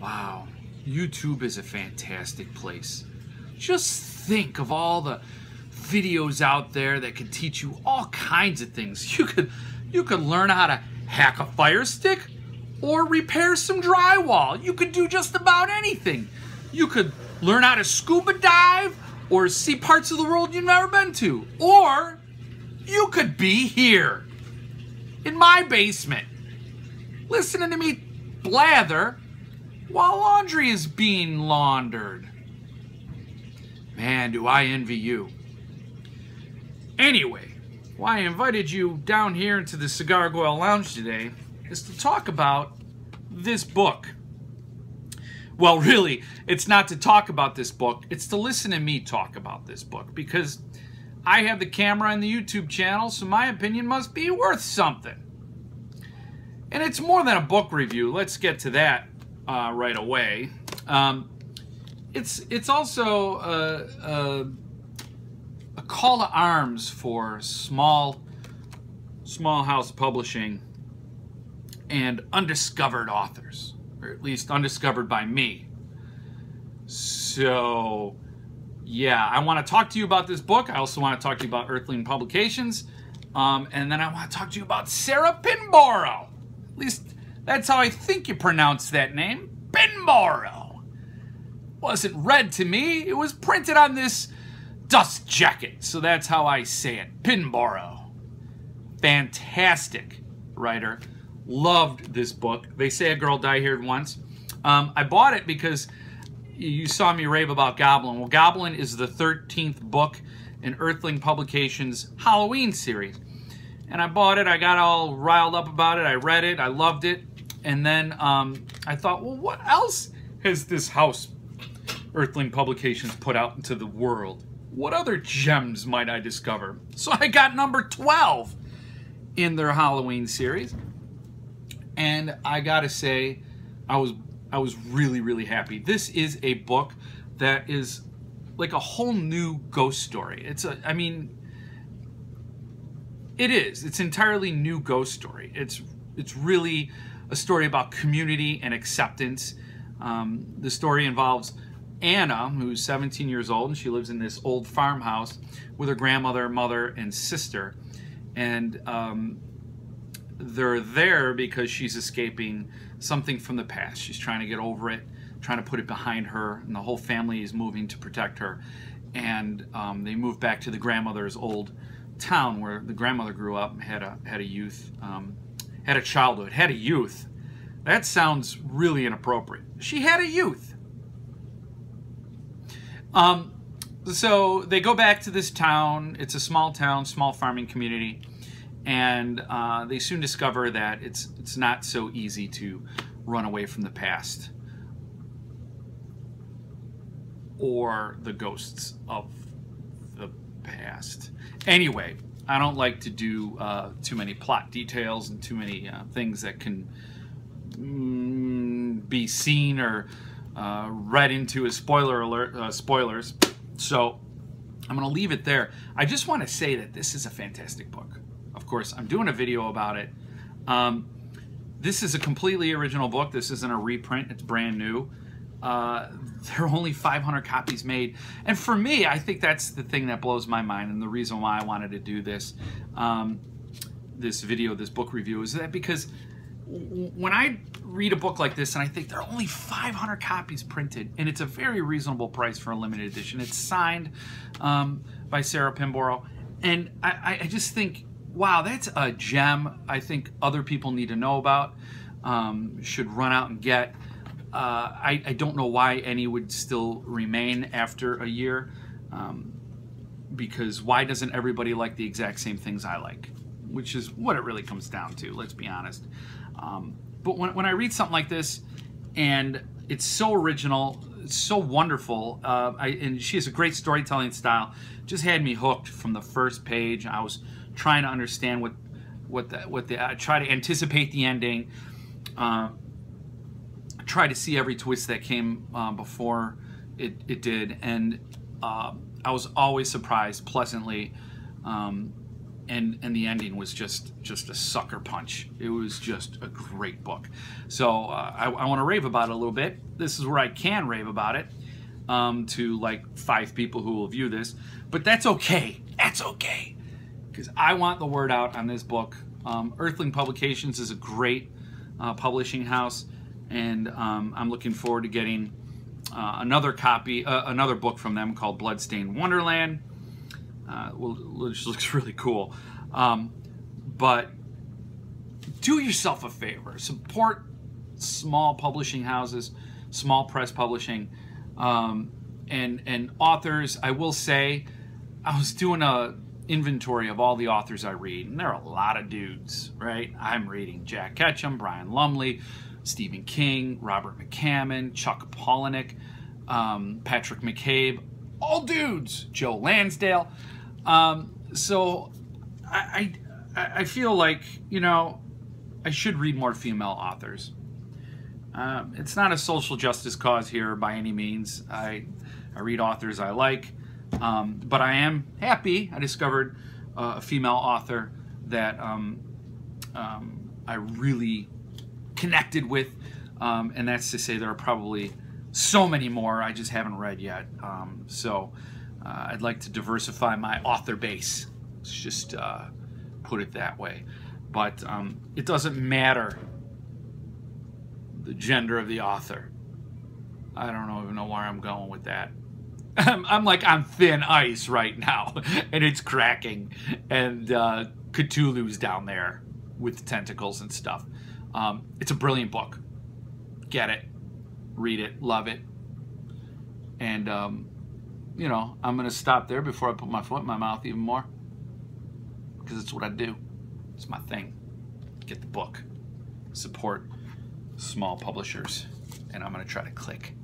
Wow, YouTube is a fantastic place. Just think of all the videos out there that can teach you all kinds of things. You could learn how to hack a fire stick or repair some drywall. You could do just about anything. You could learn how to scuba dive or see parts of the world you've never been to. Or you could be here in my basement listening to me blather while laundry is being laundered. Man, do I envy you. Anyway, why I invited you down here into the Cigar Goyle Lounge today is to talk about this book. Well, really, it's not to talk about this book, it's to listen to me talk about this book, because I have the camera and the YouTube channel, so my opinion must be worth something. And it's more than a book review. Let's get to that right away. It's also a call to arms for small house publishing and undiscovered authors, or at least undiscovered by me. So yeah, I want to talk to you about this book. I also want to talk to you about Earthling Publications, and then I want to talk to you about Sarah Pinborough. At least that's how I think you pronounce that name, Pinborough. Wasn't read to me, it was printed on this dust jacket, so that's how I say it, Pinborough. Fantastic writer. Loved this book. They say a girl died here once. I bought it because you saw me rave about Goblin. Well, Goblin is the 13th book in Earthling Publications' Halloween series. And I bought it, I got all riled up about it, I read it, I loved it, and then I thought, well, what else has this house, Earthling Publications, put out into the world? What other gems might I discover? So I got number 12 in their Halloween series, and I gotta say, I was really, really happy. This is a book that is like a whole new ghost story. I mean, it is. It's an entirely new ghost story. It's really a story about community and acceptance. The story involves Anna, who's 17 years old, and she lives in this old farmhouse with her grandmother, mother, and sister. And they're there because she's escaping something from the past. She's trying to get over it, trying to put it behind her, and the whole family is moving to protect her. And they move back to the grandmother's old town where the grandmother grew up and had a youth, had a childhood, had a youth. That sounds really inappropriate. She had a youth. So they go back to this town. It's a small town, small farming community, and they soon discover that it's not so easy to run away from the past or the ghosts of the past. Anyway, I don't like to do too many plot details and too many things that can be seen or read into as spoiler alert, spoilers. So I'm going to leave it there. I just want to say that this is a fantastic book. Of course, I'm doing a video about it. This is a completely original book. This isn't a reprint. It's brand new. There are only 500 copies made. And for me, I think that's the thing that blows my mind, and the reason why I wanted to do this, this video, this book review, is that because when I read a book like this and I think there are only 500 copies printed, and it's a very reasonable price for a limited edition. It's signed by Sarah Pinborough, and I just think, wow, that's a gem I think other people need to know about, should run out and get. I don't know why any would still remain after a year, because why doesn't everybody like the exact same things I like? Which is what it really comes down to, let's be honest. But when I read something like this, and it's so original, it's so wonderful, and she has a great storytelling style, just had me hooked from the first page. I was trying to understand try to anticipate the ending, try to see every twist that came before it did, and I was always surprised pleasantly, and the ending was just a sucker punch. It was just a great book. So I want to rave about it a little bit. This is where I can rave about it to like 5 people who will view this, but that's okay. That's okay, because I want the word out on this book. Earthling Publications is a great publishing house, and I'm looking forward to getting another copy, another book from them called Bloodstained Wonderland, which looks really cool. But do yourself a favor, support small publishing houses, small press publishing, and authors. I will say, I was doing a inventory of all the authors I read, and there are a lot of dudes, right? I'm reading Jack Ketchum, Brian Lumley, Stephen King, Robert McCammon, Chuck Palahniuk, Patrick McCabe, all dudes, Joe Lansdale. So I feel like, you know, I should read more female authors. It's not a social justice cause here by any means. I read authors I like, but I am happy I discovered a female author that I really connected with, and that's to say there are probably so many more I just haven't read yet. So I'd like to diversify my author base. Let's just put it that way. But it doesn't matter the gender of the author. I don't even know where I'm going with that. I'm like on thin ice right now, and it's cracking, and Cthulhu's down there with tentacles and stuff. It's a brilliant book. Get it, read it, love it, and you know, I'm gonna stop there before I put my foot in my mouth even more, because it's what I do. It's my thing. Get the book, support small publishers, and I'm gonna try to click